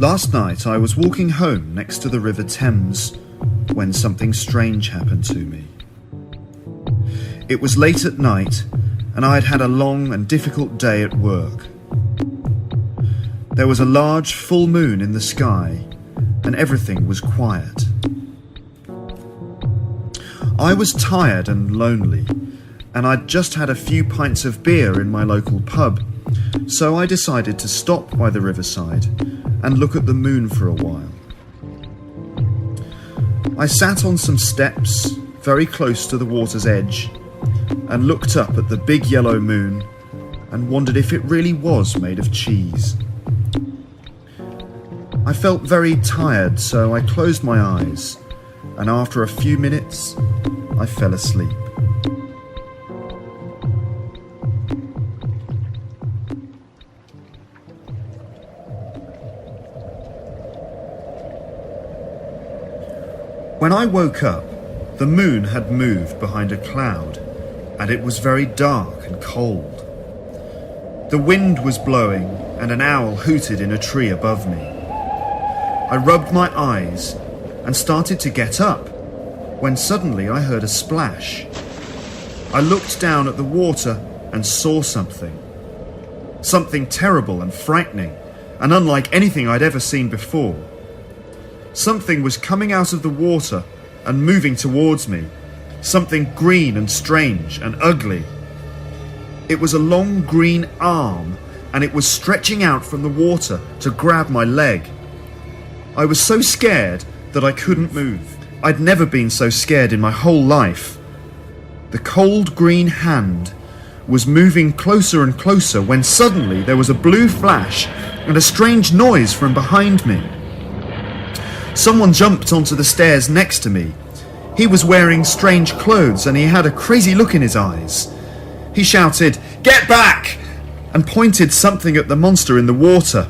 Last night I was walking home next to the River Thames when something strange happened to me. It was late at night and I had had a long and difficult day at work. There was a large full moon in the sky and everything was quiet. I was tired and lonely, and I'd just had a few pints of beer in my local pub, so I decided to stop by the riverside and look at the moon for a while. I sat on some steps very close to the water's edge and looked up at the big yellow moon and wondered if it really was made of cheese. I felt very tired, so I closed my eyes, and after a few minutes, I fell asleep. When I woke up, the moon had moved behind a cloud, and it was very dark and cold. The wind was blowing, and an owl hooted in a tree above me. I rubbed my eyes and started to get up, when suddenly I heard a splash. I looked down at the water and saw something. Something terrible and frightening, and unlike anything I'd ever seen before. Something was coming out of the water and moving towards me. Something green and strange and ugly. It was a long green arm, and it was stretching out from the water to grab my leg. I was so scared that I couldn't move. I'd never been so scared in my whole life. The cold green hand was moving closer and closer when suddenly there was a blue flash and a strange noise from behind me. Someone jumped onto the stairs next to me. He was wearing strange clothes and he had a crazy look in his eyes. He shouted, "Get back!" and pointed something at the monster in the water.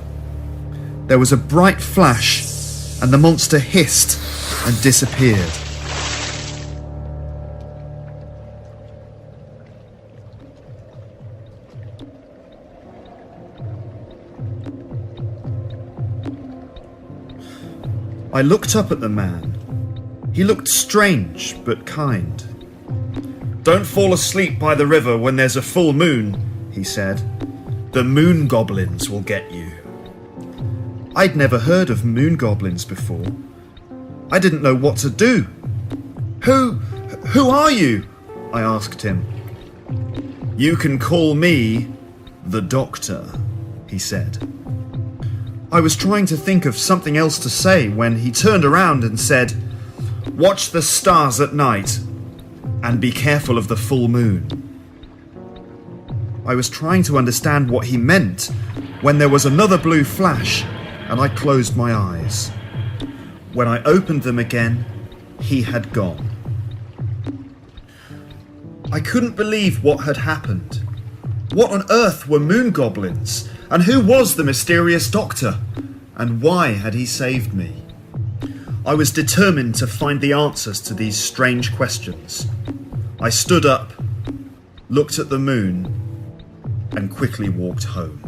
There was a bright flash and the monster hissed and disappeared. I looked up at the man. He looked strange but kind. "Don't fall asleep by the river when there's a full moon," he said. "The moon goblins will get you." I'd never heard of moon goblins before. I didn't know what to do. Who are you?" I asked him. "You can call me the Doctor," he said. I was trying to think of something else to say when he turned around and said, "Watch the stars at night and be careful of the full moon." I was trying to understand what he meant when there was another blue flash and I closed my eyes. When I opened them again, he had gone. I couldn't believe what had happened. What on earth were moon goblins? And who was the mysterious doctor? And why had he saved me? I was determined to find the answers to these strange questions. I stood up, looked at the moon, and quickly walked home.